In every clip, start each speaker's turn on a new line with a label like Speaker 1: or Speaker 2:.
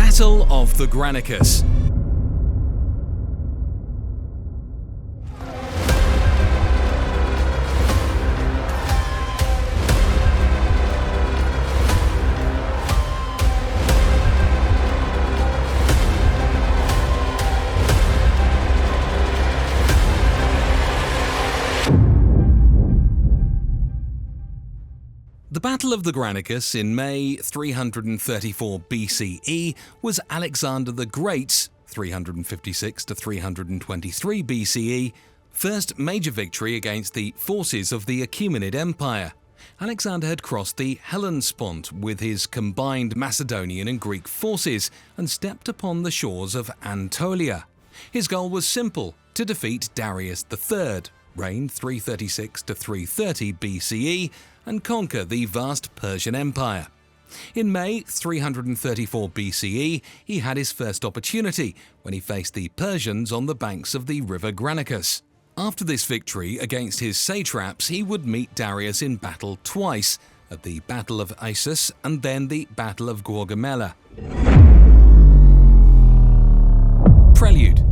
Speaker 1: Battle of the Granicus. The Battle of the Granicus in May 334 BCE was Alexander the Great's 356 to 323 BCE first major victory against the forces of the Achaemenid Empire. Alexander had crossed the Hellespont with his combined Macedonian and Greek forces and stepped upon the shores of Anatolia. His goal was simple: to defeat Darius III, reigned 336 to 330 BCE, and conquer the vast Persian Empire. In May 334 BCE, he had his first opportunity when he faced the Persians on the banks of the river Granicus. After this victory against his satraps, he would meet Darius in battle twice, at the Battle of Issus and then the Battle of Gaugamela. Prelude.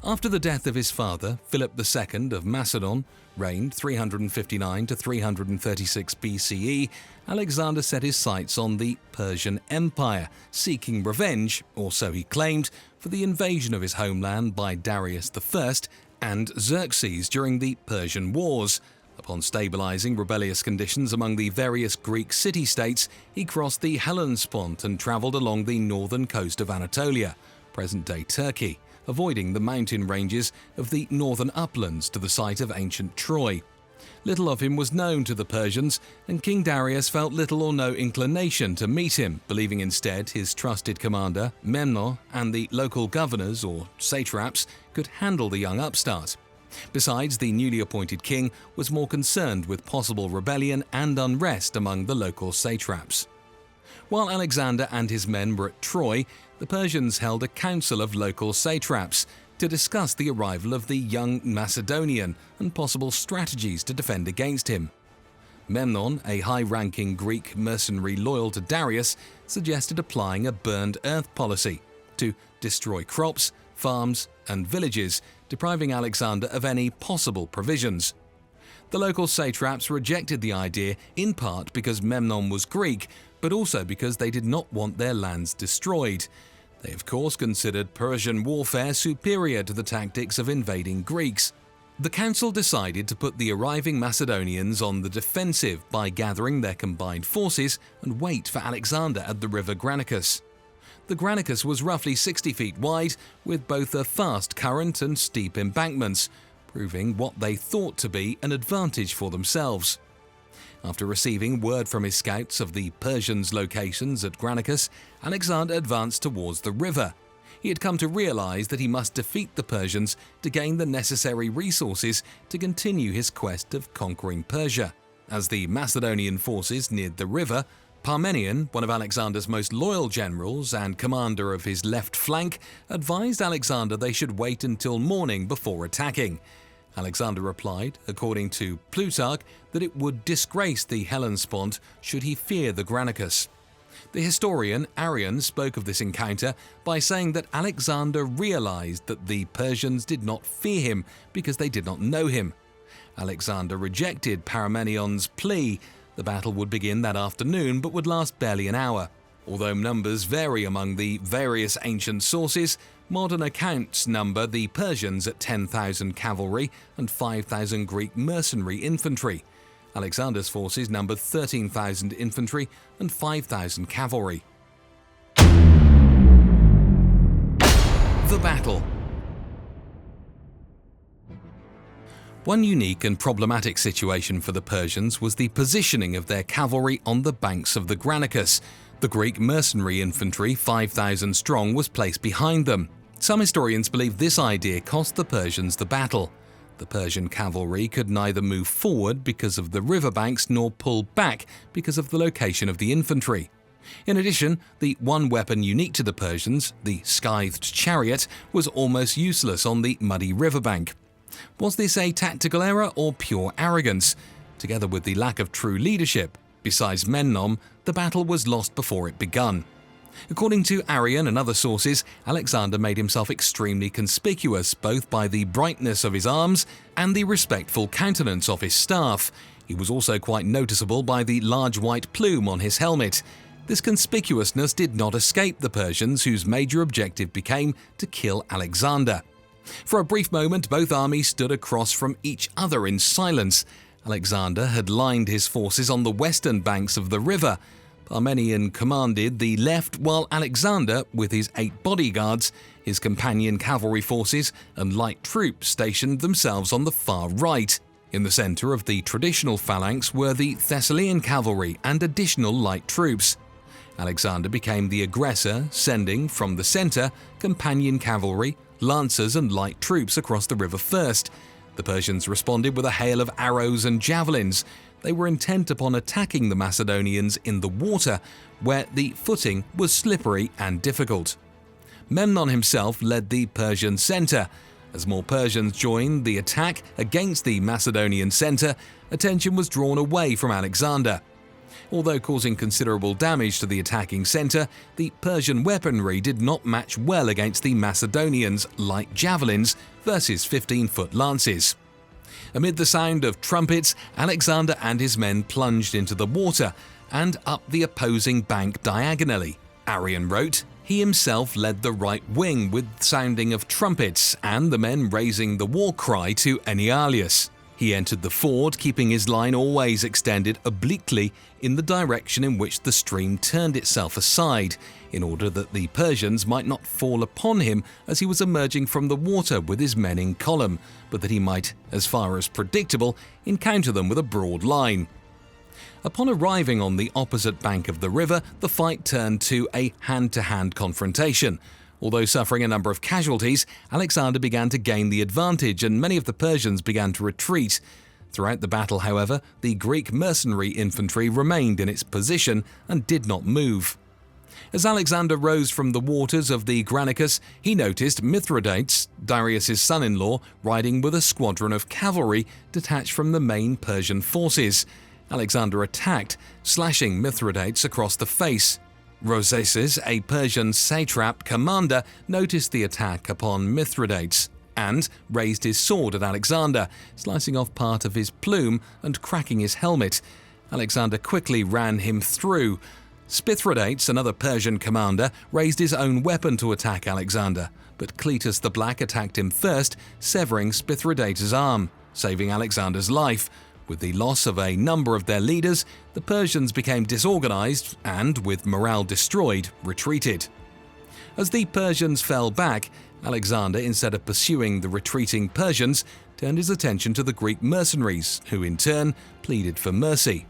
Speaker 1: After the death of his father, Philip II of Macedon, reigned 359 to 336 BCE, Alexander set his sights on the Persian Empire, seeking revenge, or so he claimed, for the invasion of his homeland by Darius I and Xerxes during the Persian Wars. Upon stabilizing rebellious conditions among the various Greek city-states, he crossed the Hellespont and traveled along the northern coast of Anatolia, present-day Turkey, avoiding the mountain ranges of the northern uplands to the site of ancient Troy. Little of him was known to the Persians, and King Darius felt little or no inclination to meet him, believing instead his trusted commander, Memnon, and the local governors or satraps could handle the young upstart. Besides, the newly appointed king was more concerned with possible rebellion and unrest among the local satraps. While Alexander and his men were at Troy, the Persians held a council of local satraps to discuss the arrival of the young Macedonian and possible strategies to defend against him. Memnon, a high-ranking Greek mercenary loyal to Darius, suggested applying a burned earth policy to destroy crops, farms, and villages, depriving Alexander of any possible provisions. The local satraps rejected the idea in part because Memnon was Greek, but also because they did not want their lands destroyed. They of course considered Persian warfare superior to the tactics of invading Greeks. The council decided to put the arriving Macedonians on the defensive by gathering their combined forces and wait for Alexander at the river Granicus. The Granicus was roughly 60 feet wide, with both a fast current and steep embankments, proving what they thought to be an advantage for themselves. After receiving word from his scouts of the Persians' locations at Granicus, Alexander advanced towards the river. He had come to realize that he must defeat the Persians to gain the necessary resources to continue his quest of conquering Persia. As the Macedonian forces neared the river, Parmenion, one of Alexander's most loyal generals and commander of his left flank, advised Alexander they should wait until morning before attacking. Alexander replied, according to Plutarch, that it would disgrace the Hellespont should he fear the Granicus. The historian Arrian spoke of this encounter by saying that Alexander realized that the Persians did not fear him because they did not know him. Alexander rejected Parmenion's plea. The battle would begin that afternoon but would last barely an hour. Although numbers vary among the various ancient sources, modern accounts number the Persians at 10,000 cavalry and 5,000 Greek mercenary infantry. Alexander's forces numbered 13,000 infantry and 5,000 cavalry. The battle. One unique and problematic situation for the Persians was the positioning of their cavalry on the banks of the Granicus. The Greek mercenary infantry, 5,000 strong, was placed behind them. Some historians believe this idea cost the Persians the battle. The Persian cavalry could neither move forward because of the riverbanks nor pull back because of the location of the infantry. In addition, the one weapon unique to the Persians, the scythed chariot, was almost useless on the muddy riverbank. Was this a tactical error or pure arrogance? Together with the lack of true leadership, Besides Memnon, the battle was lost before it begun. According to Arrian and other sources, Alexander made himself extremely conspicuous both by the brightness of his arms and the respectful countenance of his staff. He was also quite noticeable by the large white plume on his helmet. This conspicuousness did not escape the Persians, whose major objective became to kill Alexander. For a brief moment, both armies stood across from each other in silence. Alexander had lined his forces on the western banks of the river. Parmenion commanded the left, while Alexander, with his 8 bodyguards, his companion cavalry forces, and light troops stationed themselves on the far right. In the center of the traditional phalanx were the Thessalian cavalry and additional light troops. Alexander became the aggressor, sending from the center companion cavalry, lancers, and light troops across the river first. The Persians responded with a hail of arrows and javelins. They were intent upon attacking the Macedonians in the water, where the footing was slippery and difficult. Memnon himself led the Persian center. As more Persians joined the attack against the Macedonian center, attention was drawn away from Alexander. Although causing considerable damage to the attacking center, the Persian weaponry did not match well against the Macedonians' light javelins versus 15-foot lances. Amid the sound of trumpets, Alexander and his men plunged into the water and up the opposing bank diagonally. Arrian wrote, he himself led the right wing with sounding of trumpets and the men raising the war cry to Enyalius. He entered the ford, keeping his line always extended obliquely in the direction in which the stream turned itself aside, in order that the Persians might not fall upon him as he was emerging from the water with his men in column, but that he might, as far as predictable, encounter them with a broad line. Upon arriving on the opposite bank of the river, the fight turned to a hand-to-hand confrontation. Although suffering a number of casualties, Alexander began to gain the advantage and many of the Persians began to retreat. Throughout the battle, however, the Greek mercenary infantry remained in its position and did not move. As Alexander rose from the waters of the Granicus, he noticed Mithridates, Darius' son-in-law, riding with a squadron of cavalry detached from the main Persian forces. Alexander attacked, slashing Mithridates across the face. Roseses, a Persian satrap commander, noticed the attack upon Mithridates and raised his sword at Alexander, slicing off part of his plume and cracking his helmet. Alexander quickly ran him through. Spithridates, another Persian commander, raised his own weapon to attack Alexander, but Cletus the Black attacked him first, severing Spithridates' arm, saving Alexander's life. With the loss of a number of their leaders, the Persians became disorganized and, with morale destroyed, retreated. As the Persians fell back, Alexander, instead of pursuing the retreating Persians, turned his attention to the Greek mercenaries, who in turn pleaded for mercy.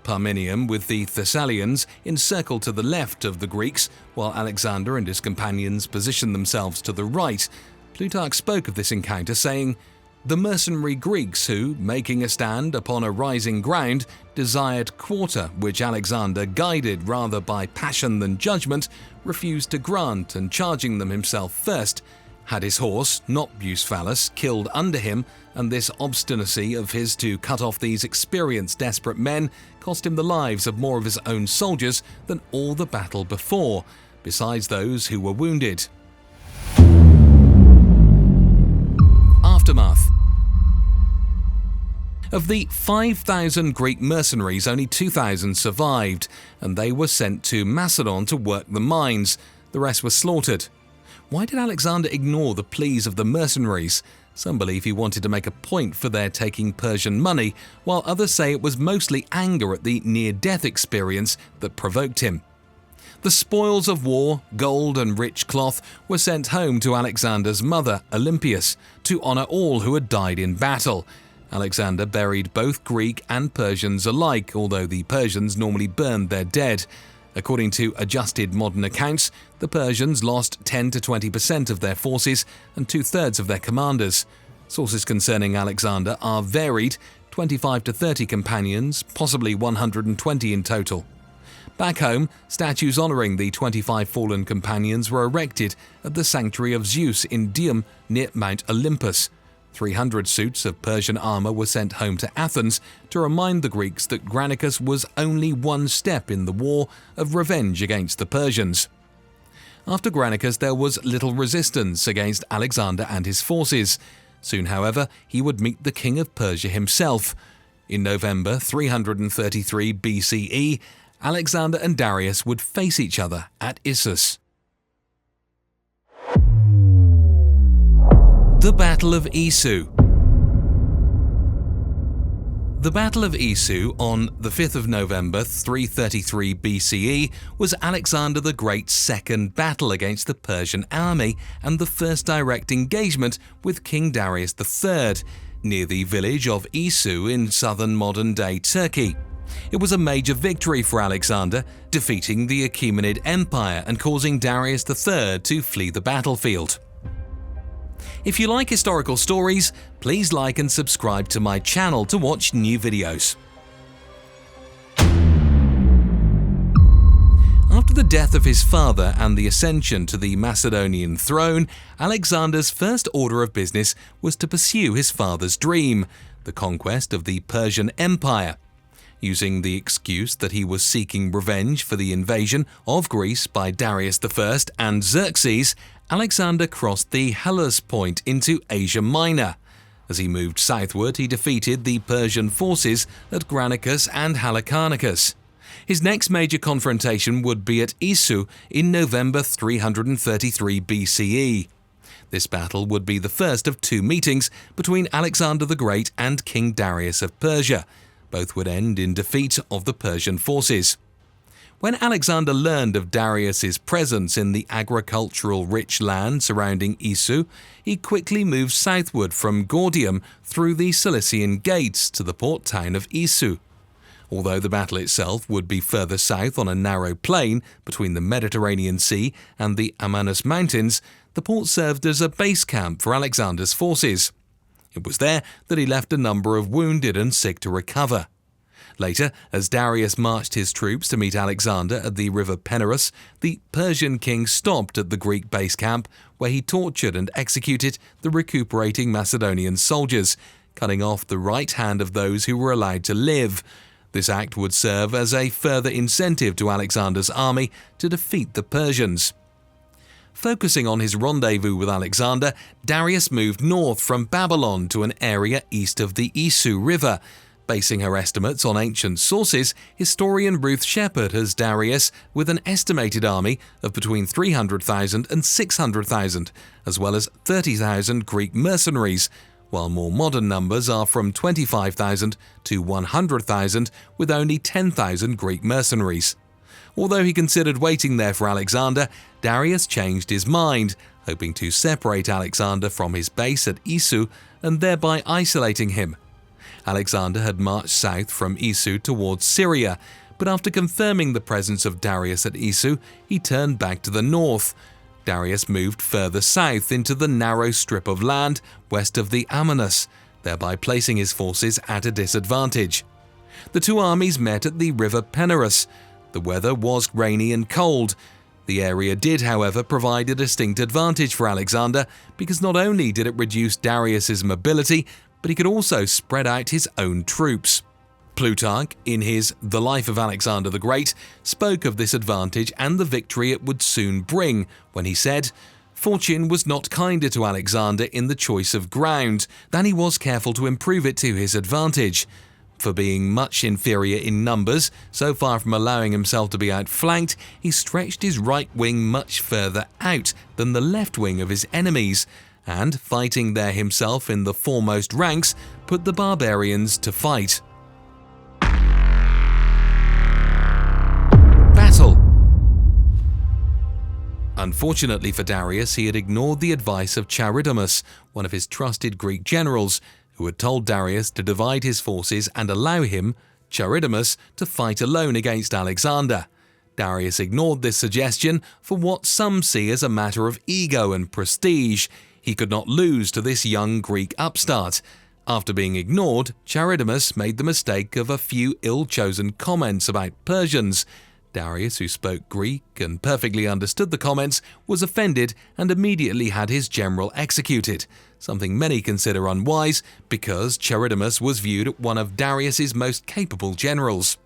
Speaker 1: Parmenion, with the Thessalians, encircled to the left of the Greeks, while Alexander and his companions positioned themselves to the right. Plutarch spoke of this encounter, saying, "The mercenary Greeks who, making a stand upon a rising ground, desired quarter, which Alexander, guided rather by passion than judgment, refused to grant, and charging them himself first, had his horse, not Bucephalus, killed under him, and this obstinacy of his to cut off these experienced desperate men cost him the lives of more of his own soldiers than all the battle before, besides those who were wounded." Aftermath. Of the 5,000 Greek mercenaries, only 2,000 survived, and they were sent to Macedon to work the mines. The rest were slaughtered. Why did Alexander ignore the pleas of the mercenaries? Some believe he wanted to make a point for their taking Persian money, while others say it was mostly anger at the near-death experience that provoked him. The spoils of war, gold and rich cloth, were sent home to Alexander's mother, Olympias, to honor all who had died in battle. Alexander buried both Greek and Persians alike, although the Persians normally burned their dead. According to adjusted modern accounts, the Persians lost 10 to 20% of their forces and 2/3 of their commanders. Sources concerning Alexander are varied: 25 to 30 companions, possibly 120 in total. Back home, statues honoring the 25 fallen companions were erected at the sanctuary of Zeus in Dium near Mount Olympus. 300 suits of Persian armor were sent home to Athens to remind the Greeks that Granicus was only one step in the war of revenge against the Persians. After Granicus, there was little resistance against Alexander and his forces. Soon, however, he would meet the king of Persia himself. In November 333 BCE, Alexander and Darius would face each other at Issus. The Battle of Issus. The Battle of Issus on the 5th of November 333 BCE was Alexander the Great's second battle against the Persian army and the first direct engagement with King Darius III, near the village of Issus in southern modern-day Turkey. It was a major victory for Alexander, defeating the Achaemenid Empire and causing Darius III to flee the battlefield. If you like historical stories, please like and subscribe to my channel to watch new videos. After the death of his father and the ascension to the Macedonian throne, Alexander's first order of business was to pursue his father's dream, the conquest of the Persian Empire. Using the excuse that he was seeking revenge for the invasion of Greece by Darius I and Xerxes, Alexander crossed the Hellespont into Asia Minor. As he moved southward, he defeated the Persian forces at Granicus and Halicarnassus. His next major confrontation would be at Issus in November 333 BCE. This battle would be the first of two meetings between Alexander the Great and King Darius of Persia. Both would end in defeat of the Persian forces. When Alexander learned of Darius's presence in the agricultural-rich land surrounding Issus, he quickly moved southward from Gordium through the Cilician Gates to the port town of Issus. Although the battle itself would be further south on a narrow plain between the Mediterranean Sea and the Amanus Mountains, the port served as a base camp for Alexander's forces. It was there that he left a number of wounded and sick to recover. Later, as Darius marched his troops to meet Alexander at the river Porus, the Persian king stopped at the Greek base camp, where he tortured and executed the recuperating Macedonian soldiers, cutting off the right hand of those who were allowed to live. This act would serve as a further incentive to Alexander's army to defeat the Persians. Focusing on his rendezvous with Alexander, Darius moved north from Babylon to an area east of the Issus River. Basing her estimates on ancient sources, historian Ruth Shepard has Darius with an estimated army of between 300,000 and 600,000, as well as 30,000 Greek mercenaries, while more modern numbers are from 25,000 to 100,000, with only 10,000 Greek mercenaries. Although he considered waiting there for Alexander, Darius changed his mind, hoping to separate Alexander from his base at Issus and thereby isolating him. Alexander had marched south from Issus towards Syria, but after confirming the presence of Darius at Issus, he turned back to the north. Darius moved further south into the narrow strip of land west of the Amanus, thereby placing his forces at a disadvantage. The two armies met at the river Porus. The weather was rainy and cold. The area did, however, provide a distinct advantage for Alexander because not only did it reduce Darius's mobility, but he could also spread out his own troops. Plutarch, in his The Life of Alexander the Great, spoke of this advantage and the victory it would soon bring when he said, "Fortune was not kinder to Alexander in the choice of ground than he was careful to improve it to his advantage. For being much inferior in numbers, so far from allowing himself to be outflanked, he stretched his right wing much further out than the left wing of his enemies, and, fighting there himself in the foremost ranks, put the barbarians to fight." Battle. Unfortunately for Darius, he had ignored the advice of Charidemus, one of his trusted Greek generals, who had told Darius to divide his forces and allow him, Charidemus, to fight alone against Alexander. Darius ignored this suggestion for what some see as a matter of ego and prestige. He could not lose to this young Greek upstart. After being ignored, Charidemus made the mistake of a few ill-chosen comments about Persians. Darius, who spoke Greek and perfectly understood the comments, was offended and immediately had his general executed, something many consider unwise because Charidemus was viewed as one of Darius's most capable generals.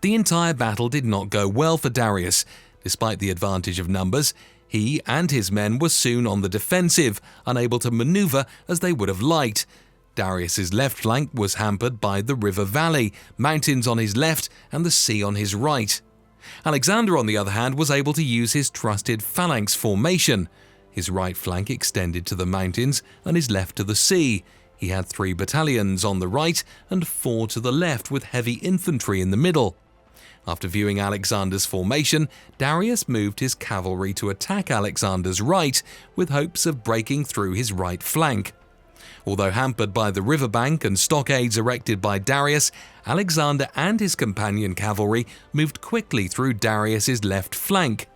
Speaker 1: The entire battle did not go well for Darius. Despite the advantage of numbers, he and his men were soon on the defensive, unable to maneuver as they would have liked. Darius's left flank was hampered by the river valley, mountains on his left and the sea on his right. Alexander, on the other hand, was able to use his trusted phalanx formation. His right flank extended to the mountains and his left to the sea. He had 3 battalions on the right and 4 to the left with heavy infantry in the middle. After viewing Alexander's formation, Darius moved his cavalry to attack Alexander's right with hopes of breaking through his right flank. Although hampered by the riverbank and stockades erected by Darius, Alexander and his companion cavalry moved quickly through Darius's left flank.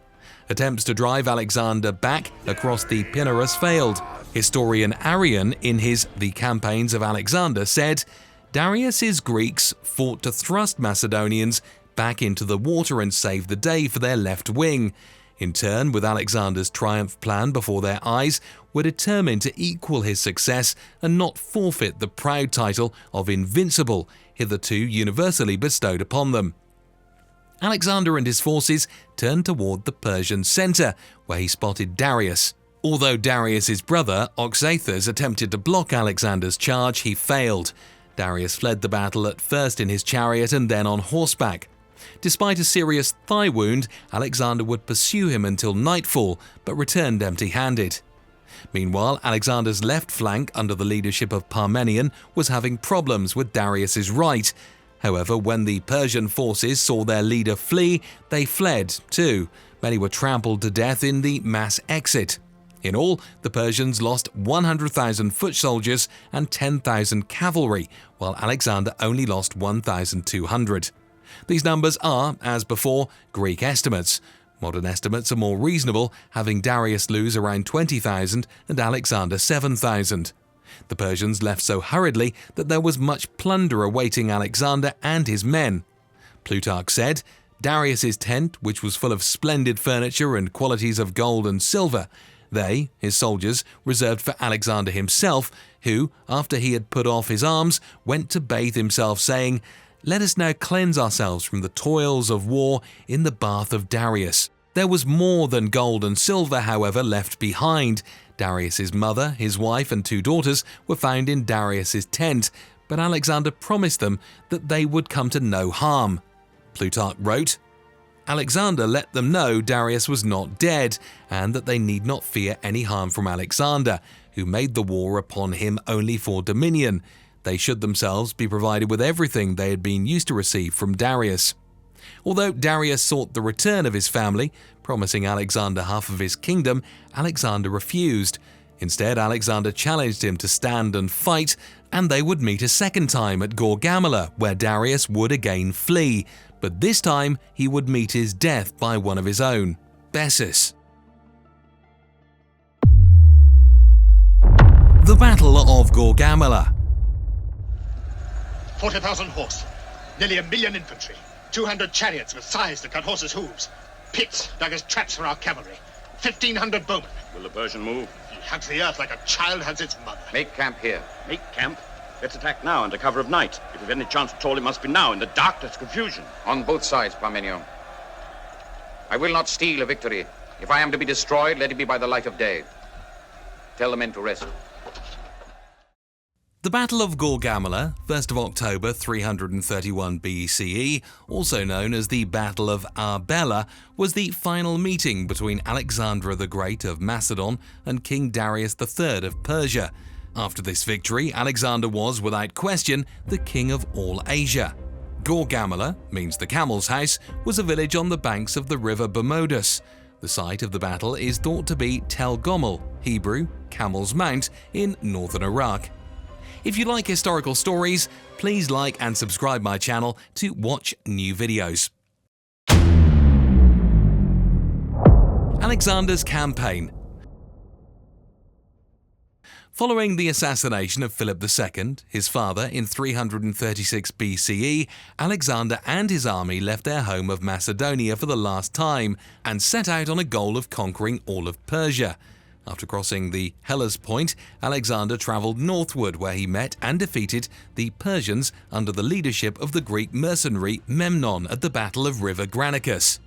Speaker 1: Attempts to drive Alexander back across the Pinarus failed. Historian Arrian, in his The Campaigns of Alexander, said, "Darius's Greeks fought to thrust Macedonians back into the water and save the day for their left wing. In turn, with Alexander's triumph plan before their eyes, were determined to equal his success and not forfeit the proud title of Invincible, hitherto universally bestowed upon them." Alexander and his forces turned toward the Persian center, where he spotted Darius. Although Darius's brother, Oxathus, attempted to block Alexander's charge, he failed. Darius fled the battle at first in his chariot and then on horseback. Despite a serious thigh wound, Alexander would pursue him until nightfall, but returned empty-handed. Meanwhile, Alexander's left flank, under the leadership of Parmenion, was having problems with Darius's right. However, when the Persian forces saw their leader flee, they fled too. Many were trampled to death in the mass exit. In all, the Persians lost 100,000 foot soldiers and 10,000 cavalry, while Alexander only lost 1,200. These numbers are, as before, Greek estimates. Modern estimates are more reasonable, having Darius lose around 20,000 and Alexander 7,000. The Persians left so hurriedly that there was much plunder awaiting Alexander and his men. Plutarch said, "Darius's tent, which was full of splendid furniture and qualities of gold and silver, they, his soldiers, reserved for Alexander himself, who, after he had put off his arms, went to bathe himself, saying, 'Let us now cleanse ourselves from the toils of war in the bath of Darius.' There was more than gold and silver, however, left behind. Darius's mother, his wife, and 2 daughters were found in Darius's tent, but Alexander promised them that they would come to no harm." Plutarch wrote, "Alexander let them know Darius was not dead, and that they need not fear any harm from Alexander, who made the war upon him only for dominion. They should themselves be provided with everything they had been used to receive from Darius." Although Darius sought the return of his family, promising Alexander half of his kingdom, Alexander refused. Instead, Alexander challenged him to stand and fight, and they would meet a second time at Gaugamela, where Darius would again flee, but this time he would meet his death by one of his own, Bessus. The Battle of Gaugamela.
Speaker 2: 40,000 horse, nearly 1,000,000 infantry, 200 chariots with scythes that cut horses' hooves, pits dug as traps for our cavalry, 1,500 bowmen.
Speaker 3: Will the Persian move?
Speaker 2: He hugs the earth like a child hugs its mother.
Speaker 4: Make camp here.
Speaker 3: Make camp? Let's attack now under cover of night. If we've any chance at all, it must be now. In the dark, there's confusion.
Speaker 4: On both sides, Parmenion. I will not steal a victory. If I am to be destroyed, let it be by the light of day. Tell the men to rest.
Speaker 1: The Battle of Gaugamela, 1st of October 331 BCE, also known as the Battle of Arbela, was the final meeting between Alexander the Great of Macedon and King Darius III of Persia. After this victory, Alexander was, without question, the king of all Asia. Gaugamela, means the camel's house, was a village on the banks of the river Bermodus. The site of the battle is thought to be Tel Gomel, Hebrew, Camel's Mount, in northern Iraq. If you like historical stories, please like and subscribe my channel to watch new videos. Alexander's campaign. Following the assassination of Philip II, his father, in 336 BCE, Alexander and his army left their home of Macedonia for the last time and set out on a goal of conquering all of Persia. After crossing the Hellespont, Alexander travelled northward where he met and defeated the Persians under the leadership of the Greek mercenary Memnon at the Battle of River Granicus.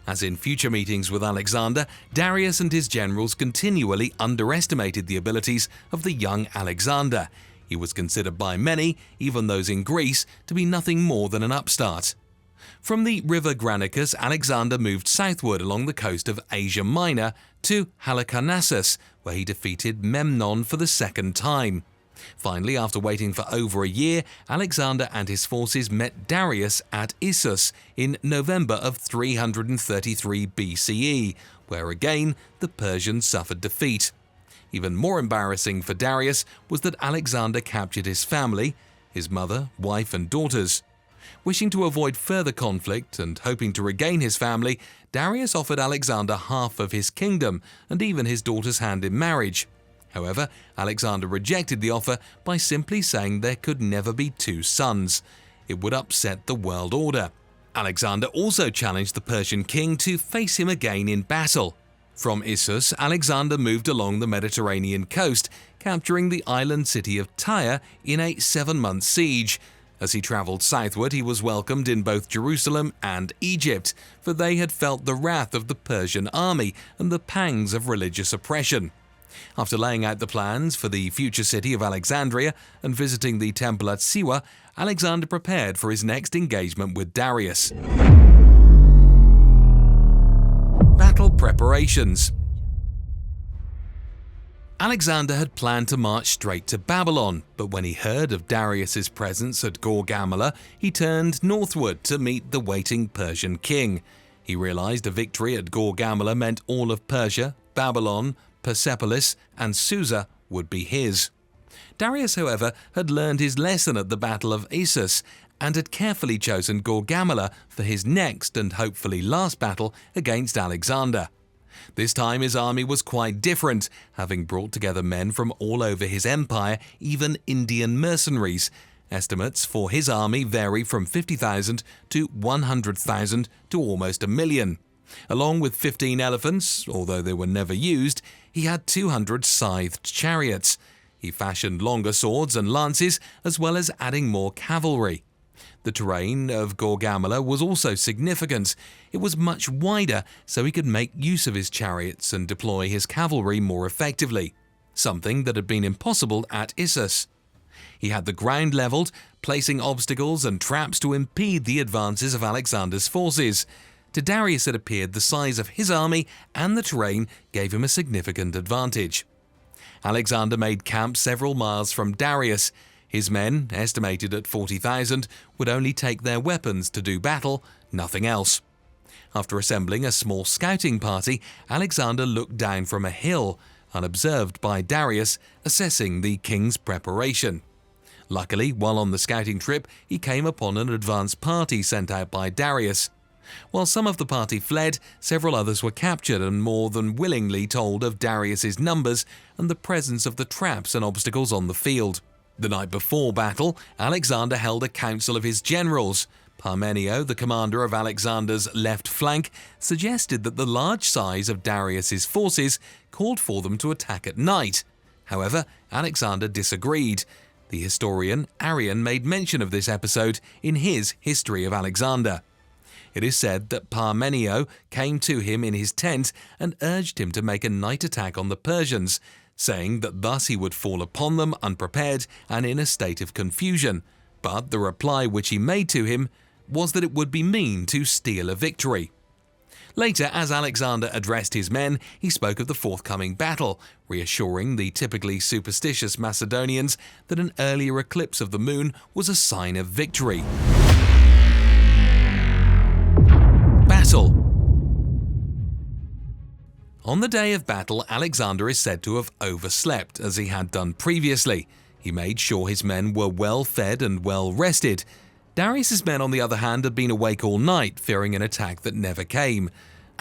Speaker 1: As in future meetings with Alexander, Darius and his generals continually underestimated the abilities of the young Alexander. He was considered by many, even those in Greece, to be nothing more than an upstart. From the River Granicus, Alexander moved southward along the coast of Asia Minor to Halicarnassus, where he defeated Memnon for the second time. Finally, after waiting for over a year, Alexander and his forces met Darius at Issus in November of 333 BCE, where again the Persians suffered defeat. Even more embarrassing for Darius was that Alexander captured his family, his mother, wife and daughters. Wishing to avoid further conflict and hoping to regain his family, Darius offered Alexander half of his kingdom and even his daughter's hand in marriage. However, Alexander rejected the offer by simply saying there could never be two sons. It would upset the world order. Alexander also challenged the Persian king to face him again in battle. From Issus, Alexander moved along the Mediterranean coast, capturing the island city of Tyre in a 7-month siege. As he travelled southward, he was welcomed in both Jerusalem and Egypt, for they had felt the wrath of the Persian army and the pangs of religious oppression. After laying out the plans for the future city of Alexandria and visiting the temple at Siwa, Alexander prepared for his next engagement with Darius. Battle preparations. Alexander had planned to march straight to Babylon, but when he heard of Darius's presence at Gaugamela, he turned northward to meet the waiting Persian king. He realized a victory at Gaugamela meant all of Persia, Babylon, Persepolis, and Susa would be his. Darius, however, had learned his lesson at the Battle of Issus and had carefully chosen Gaugamela for his next and hopefully last battle against Alexander. This time his army was quite different, having brought together men from all over his empire, even Indian mercenaries. Estimates for his army vary from 50,000 to 100,000 to almost 1 million. Along with 15 elephants, although they were never used, he had 200 scythed chariots. He fashioned longer swords and lances, as well as adding more cavalry. The terrain of Gaugamela was also significant. It was much wider, so he could make use of his chariots and deploy his cavalry more effectively, something that had been impossible at Issus. He had the ground levelled, placing obstacles and traps to impede the advances of Alexander's forces. To Darius it appeared the size of his army and the terrain gave him a significant advantage. Alexander made camp several miles from Darius. His men, estimated at 40,000, would only take their weapons to do battle, nothing else. After assembling a small scouting party, Alexander looked down from a hill, unobserved by Darius, assessing the king's preparation. Luckily, while on the scouting trip, he came upon an advance party sent out by Darius. While some of the party fled, several others were captured and more than willingly told of Darius's numbers and the presence of the traps and obstacles on the field. The night before battle, Alexander held a council of his generals. Parmenio, the commander of Alexander's left flank, suggested that the large size of Darius's forces called for them to attack at night. However, Alexander disagreed. The historian Arrian made mention of this episode in his History of Alexander. It is said that Parmenio came to him in his tent and urged him to make a night attack on the Persians, saying that thus he would fall upon them unprepared and in a state of confusion. But the reply which he made to him was that it would be mean to steal a victory. Later, as Alexander addressed his men, he spoke of the forthcoming battle, reassuring the typically superstitious Macedonians that an earlier eclipse of the moon was a sign of victory. Battle. On the day of battle, Alexander is said to have overslept, as he had done previously. He made sure his men were well fed and well rested. Darius's men, on the other hand, had been awake all night, fearing an attack that never came.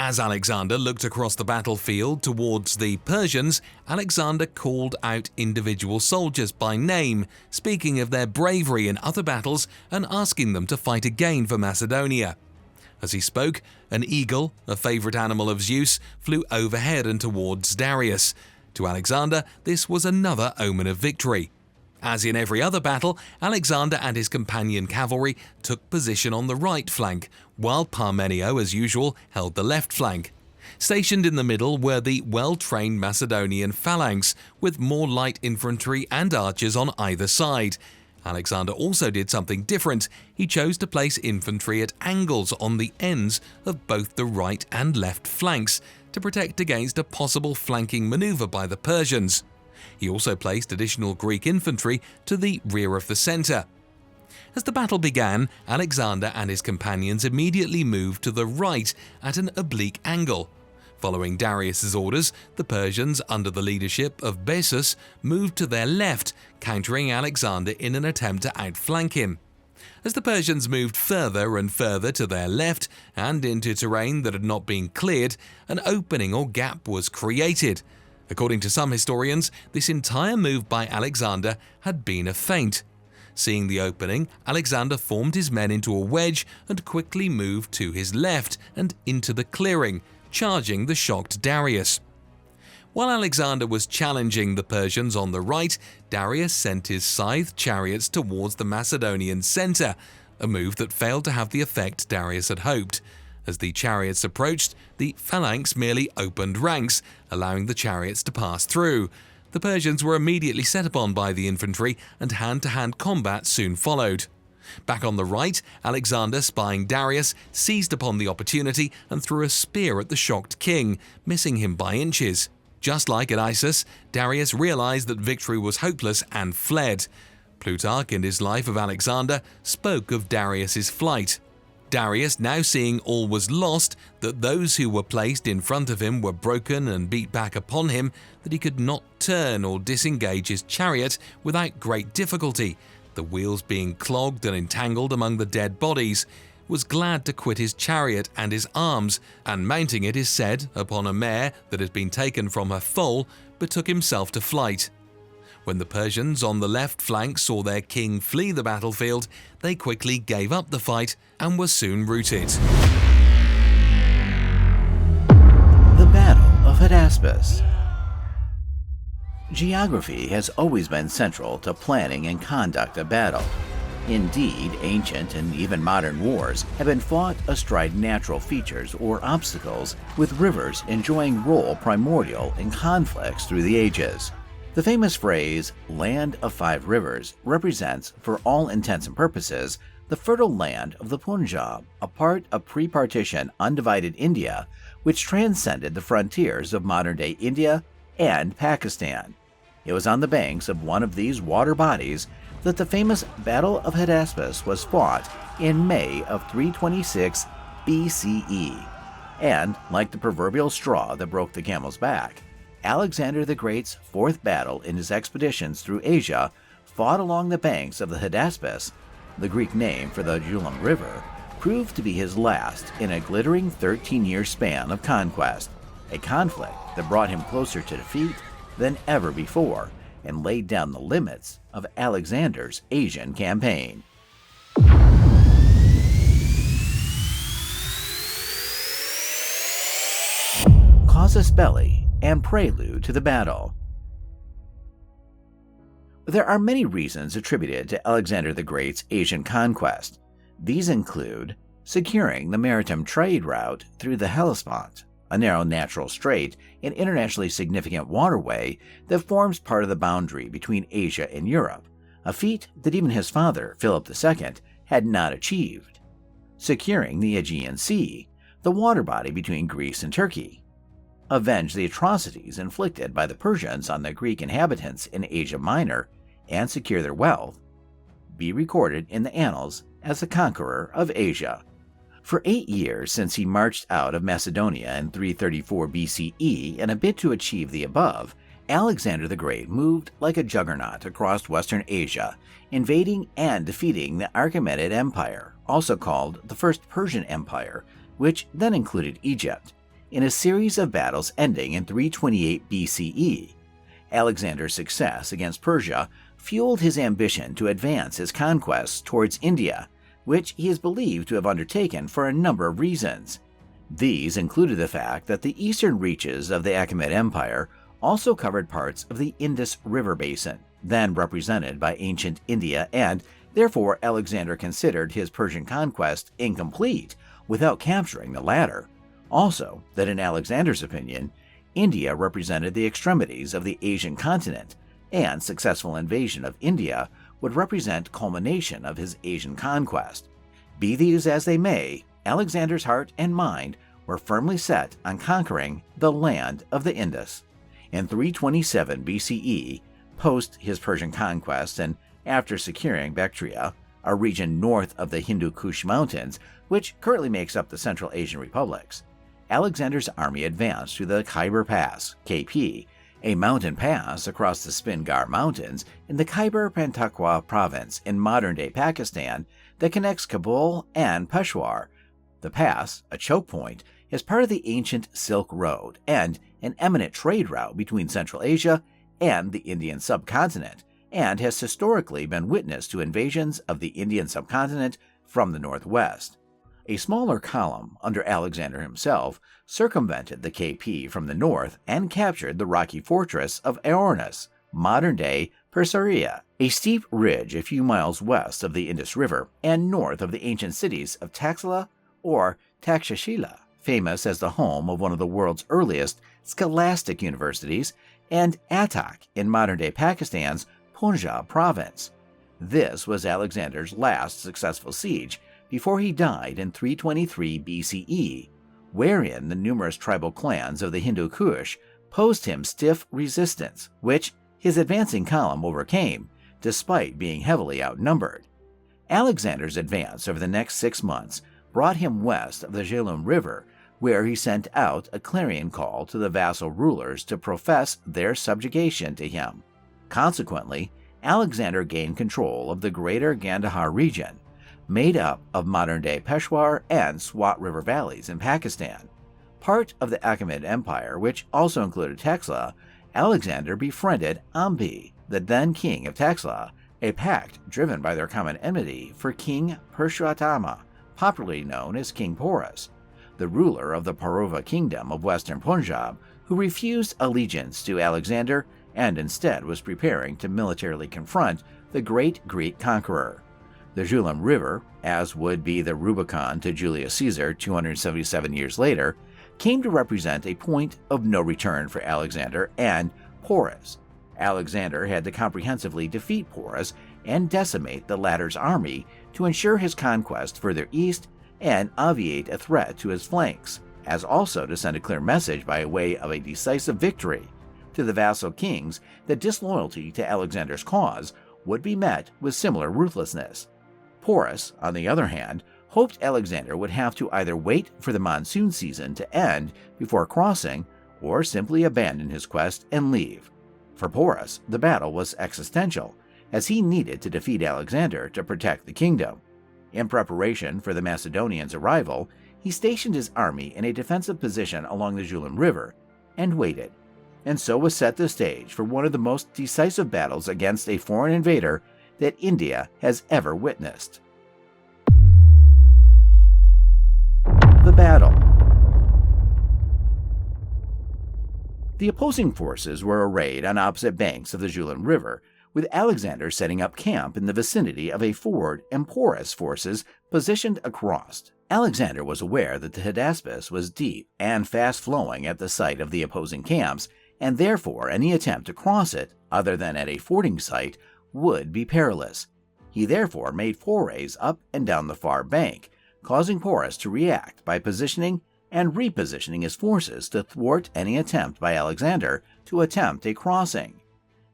Speaker 1: As Alexander looked across the battlefield towards the Persians, Alexander called out individual soldiers by name, speaking of their bravery in other battles and asking them to fight again for Macedonia. As he spoke, an eagle, a favorite animal of Zeus, flew overhead and towards Darius. To Alexander, this was another omen of victory. As in every other battle, Alexander and his companion cavalry took position on the right flank, while Parmenio, as usual, held the left flank. Stationed in the middle were the well-trained Macedonian phalanx, with more light infantry and archers on either side. Alexander also did something different. He chose to place infantry at angles on the ends of both the right and left flanks to protect against a possible flanking maneuver by the Persians. He also placed additional Greek infantry to the rear of the centre. As the battle began, Alexander and his companions immediately moved to the right at an oblique angle. Following Darius's orders, the Persians, under the leadership of Beas, moved to their left, countering Alexander in an attempt to outflank him. As the Persians moved further and further to their left and into terrain that had not been cleared, an opening or gap was created. According to some historians, this entire move by Alexander had been a feint. Seeing the opening, Alexander formed his men into a wedge and quickly moved to his left and into the clearing, charging the shocked Darius. While Alexander was challenging the Persians on the right, Darius sent his scythe chariots towards the Macedonian centre, a move that failed to have the effect Darius had hoped. As the chariots approached, the phalanx merely opened ranks, allowing the chariots to pass through. The Persians were immediately set upon by the infantry, and hand-to-hand combat soon followed. Back on the right, Alexander, spying Darius, seized upon the opportunity and threw a spear at the shocked king, missing him by inches. Just like at Issus, Darius realized that victory was hopeless and fled. Plutarch, in his Life of Alexander, spoke of Darius's flight. Darius, now seeing all was lost, that those who were placed in front of him were broken and beat back upon him, that he could not turn or disengage his chariot without great difficulty, the wheels being clogged and entangled among the dead bodies, was glad to quit his chariot and his arms, and mounting it is said, upon a mare that had been taken from her foal, betook himself to flight. When the Persians on the left flank saw their king flee the battlefield, they quickly gave up the fight and were soon routed.
Speaker 5: The Battle of Hydaspes. Geography has always been central to planning and conduct of battle. Indeed, ancient and even modern wars have been fought astride natural features or obstacles, with rivers enjoying role primordial in conflicts through the ages. The famous phrase, "Land of Five Rivers," represents, for all intents and purposes, the fertile land of the Punjab, a part of pre-partition undivided India, which transcended the frontiers of modern-day India and Pakistan. It was on the banks of one of these water bodies that the famous Battle of Hydaspes was fought in May of 326 BCE. And, like the proverbial straw that broke the camel's back, Alexander the Great's fourth battle in his expeditions through Asia fought along the banks of the Hydaspes, the Greek name for the Jhelum River, proved to be his last in a glittering 13-year span of conquest, a conflict that brought him closer to defeat than ever before and laid down the limits of Alexander's Asian campaign. Casus belli and prelude to the battle. There are many reasons attributed to Alexander the Great's Asian conquest. These include securing the maritime trade route through the Hellespont, a narrow natural strait and internationally significant waterway that forms part of the boundary between Asia and Europe, a feat that even his father, Philip II, had not achieved. Securing the Aegean Sea, the water body between Greece and Turkey. Avenge the atrocities inflicted by the Persians on the Greek inhabitants in Asia Minor, and secure their wealth. Be recorded in the annals as the conqueror of Asia. For 8 years since he marched out of Macedonia in 334 BCE, and a bit to achieve the above, Alexander the Great moved like a juggernaut across Western Asia, invading and defeating the Achaemenid Empire, also called the First Persian Empire, which then included Egypt. in a series of battles ending in 328 BCE. Alexander's success against Persia fueled his ambition to advance his conquests towards India, which he is believed to have undertaken for a number of reasons. These included the fact that the eastern reaches of the Achaemenid Empire also covered parts of the Indus River basin, then represented by ancient India, and therefore Alexander considered his Persian conquest incomplete without capturing the latter. Also, that in Alexander's opinion, India represented the extremities of the Asian continent, and successful invasion of India would represent culmination of his Asian conquest. Be these as they may, Alexander's heart and mind were firmly set on conquering the land of the Indus. In 327 BCE, post his Persian conquest and after securing Bactria, a region north of the Hindu Kush Mountains, which currently makes up the Central Asian republics, Alexander's army advanced through the Khyber Pass, KP, a mountain pass across the Spingar Mountains in the Khyber Pakhtunkhwa province in modern-day Pakistan that connects Kabul and Peshawar. The pass, a choke point, is part of the ancient Silk Road and an eminent trade route between Central Asia and the Indian subcontinent, and has historically been witness to invasions of the Indian subcontinent from the northwest. A smaller column under Alexander himself circumvented the KP from the north and captured the rocky fortress of Aornus, modern-day Persaria, a steep ridge a few miles west of the Indus River and north of the ancient cities of Taxila or Takshashila, famous as the home of one of the world's earliest scholastic universities, and Attock in modern-day Pakistan's Punjab province. This was Alexander's last successful siege before he died in 323 BCE, wherein the numerous tribal clans of the Hindu Kush posed him stiff resistance, which his advancing column overcame, despite being heavily outnumbered. Alexander's advance over the next 6 months brought him west of the Jhelum River, where he sent out a clarion call to the vassal rulers to profess their subjugation to him. Consequently, Alexander gained control of the greater Gandhar region, made up of modern-day Peshawar and Swath River valleys in Pakistan. Part of the Achaemenid Empire, which also included Taxila, Alexander befriended Ambi, the then king of Taxila, a pact driven by their common enmity for King Purushotama, popularly known as King Porus, the ruler of the Paurava kingdom of western Punjab, who refused allegiance to Alexander and instead was preparing to militarily confront the great Greek conqueror. The Jhelum River, as would be the Rubicon to Julius Caesar 277 years later, came to represent a point of no return for Alexander and Porus. Alexander had to comprehensively defeat Porus and decimate the latter's army to ensure his conquest further east and obviate a threat to his flanks, as also to send a clear message by way of a decisive victory to the vassal kings that disloyalty to Alexander's cause would be met with similar ruthlessness. Porus, on the other hand, hoped Alexander would have to either wait for the monsoon season to end before crossing or simply abandon his quest and leave. For Porus, the battle was existential, as he needed to defeat Alexander to protect the kingdom. In preparation for the Macedonians' arrival, he stationed his army in a defensive position along the Jhelum River and waited, and so was set the stage for one of the most decisive battles against a foreign invader that India has ever witnessed. The battle. The opposing forces were arrayed on opposite banks of the Jhelum River, with Alexander setting up camp in the vicinity of a ford and Porus forces positioned across. Alexander was aware that the Hydaspes was deep and fast-flowing at the site of the opposing camps, and therefore any attempt to cross it, other than at a fording site, would be perilous. He therefore made forays up and down the far bank, causing Porus to react by positioning and repositioning his forces to thwart any attempt by Alexander to attempt a crossing.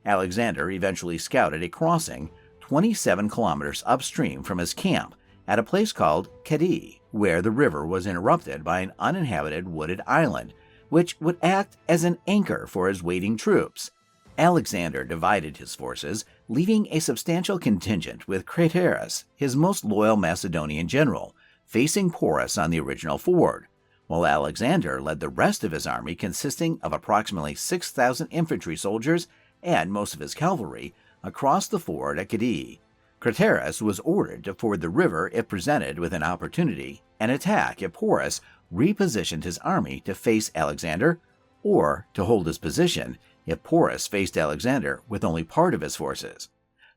Speaker 5: Alexander eventually scouted a crossing 27 kilometers upstream from his camp at a place called Kadi, where the river was interrupted by an uninhabited wooded island, which would act as an anchor for his waiting troops. Alexander divided his forces, leaving a substantial contingent with Craterus, his most loyal Macedonian general, facing Porus on the original ford, while Alexander led the rest of his army consisting of approximately 6,000 infantry soldiers and most of his cavalry across the ford at Cadiz. Craterus was ordered to ford the river if presented with an opportunity and attack if Porus repositioned his army to face Alexander, or to hold his position if Porus faced Alexander with only part of his forces.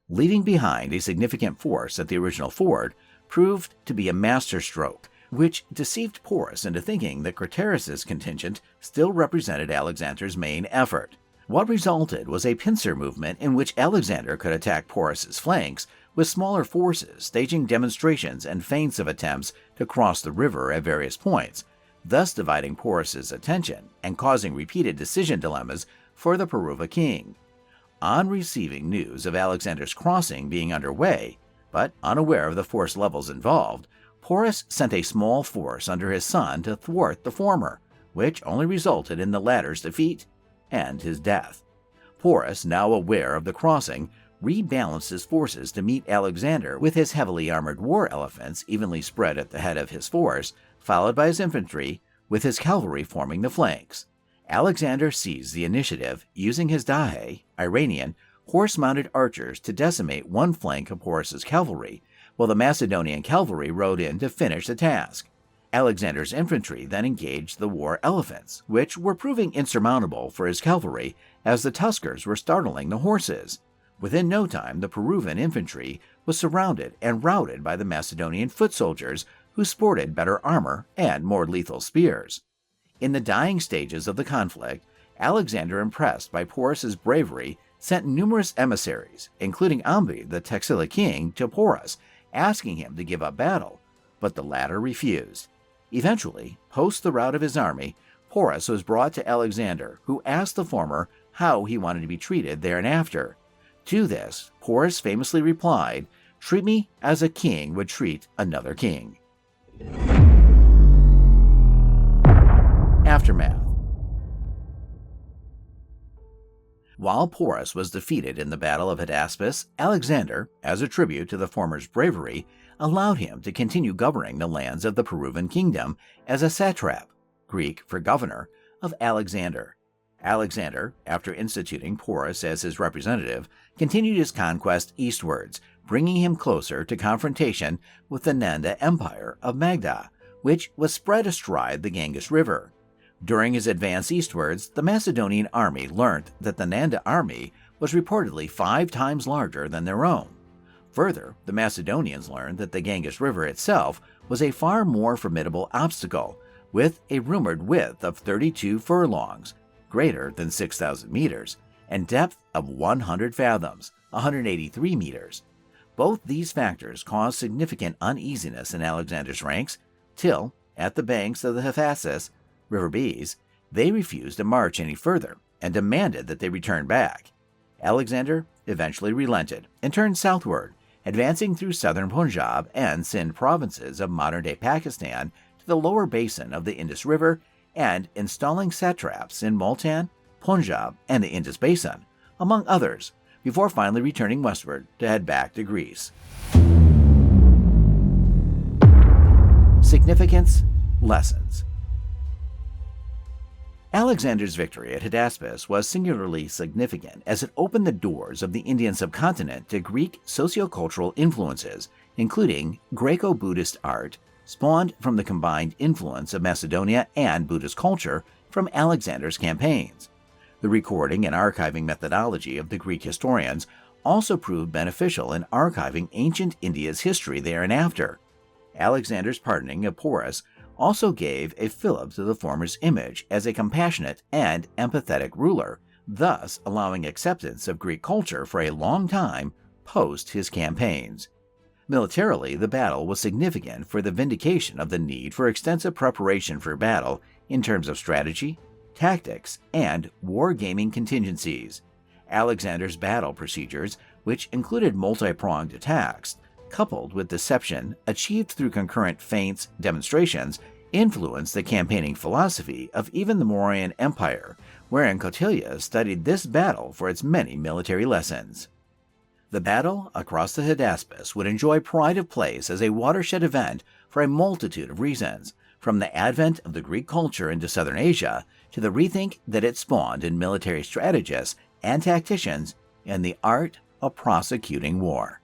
Speaker 5: Leaving behind a significant force at the original ford proved to be a masterstroke, which deceived Porus into thinking that Craterus's contingent still represented Alexander's main effort. What resulted was a pincer movement in which Alexander could attack Porus's flanks with smaller forces, staging demonstrations and feints of attempts to cross the river at various points, thus dividing Porus's attention and causing repeated decision dilemmas for the Peruva king. On receiving news of Alexander's crossing being underway, but unaware of the force levels involved, Porus sent a small force under his son to thwart the former, which only resulted in the latter's defeat and his death. Porus, now aware of the crossing, rebalanced his forces to meet Alexander with his heavily armored war elephants evenly spread at the head of his force, followed by his infantry, with his cavalry forming the flanks. Alexander seized the initiative, using his dahe, Iranian, horse-mounted archers to decimate one flank of Porus's cavalry, while the Macedonian cavalry rode in to finish the task. Alexander's infantry then engaged the war elephants, which were proving insurmountable for his cavalry as the tuskers were startling the horses. Within no time, the Peruvian infantry was surrounded and routed by the Macedonian foot soldiers, who sported better armor and more lethal spears. In the dying stages of the conflict, Alexander, impressed by Porus's bravery, sent numerous emissaries, including Ambi, the Texila king, to Porus, asking him to give up battle, but the latter refused. Eventually, post the rout of his army, Porus was brought to Alexander, who asked the former how he wanted to be treated thereafter. To this, Porus famously replied, "Treat me as a king would treat another king." Aftermath. While Porus was defeated in the Battle of Hydaspes, Alexander, as a tribute to the former's bravery, allowed him to continue governing the lands of the Peruvian kingdom as a satrap, Greek for governor, of Alexander. Alexander, after instituting Porus as his representative, continued his conquest eastwards, bringing him closer to confrontation with the Nanda Empire of Magda, which was spread astride the Ganges River. During his advance eastwards, the Macedonian army learned that the Nanda army was reportedly 5 times larger than their own. Further, the Macedonians learned that the Ganges River itself was a far more formidable obstacle, with a rumored width of 32 furlongs, greater than 6,000 meters, and depth of 100 fathoms, 183 meters. Both these factors caused significant uneasiness in Alexander's ranks, till, at the banks of the Hydaspes, River Beas, they refused to march any further and demanded that they return back. Alexander eventually relented and turned southward, advancing through southern Punjab and Sindh provinces of modern-day Pakistan to the lower basin of the Indus River and installing satraps in Multan, Punjab, and the Indus Basin, among others, before finally returning westward to head back to Greece. Significance, lessons. Alexander's victory at Hydaspes was singularly significant as it opened the doors of the Indian subcontinent to Greek sociocultural influences, including Greco-Buddhist art, spawned from the combined influence of Macedonia and Buddhist culture from Alexander's campaigns. The recording and archiving methodology of the Greek historians also proved beneficial in archiving ancient India's history thereafter. Alexander's pardoning of Porus also gave a fillip to the former's image as a compassionate and empathetic ruler, thus allowing acceptance of Greek culture for a long time post his campaigns. Militarily, the battle was significant for the vindication of the need for extensive preparation for battle in terms of strategy, tactics, and wargaming contingencies. Alexander's battle procedures, which included multi-pronged attacks, coupled with deception achieved through concurrent feints demonstrations, influenced the campaigning philosophy of even the Mauryan Empire, wherein Kautilya studied this battle for its many military lessons. The battle across the Hydaspes would enjoy pride of place as a watershed event for a multitude of reasons, from the advent of the Greek culture into southern Asia to the rethink that it spawned in military strategists and tacticians and the art of prosecuting war.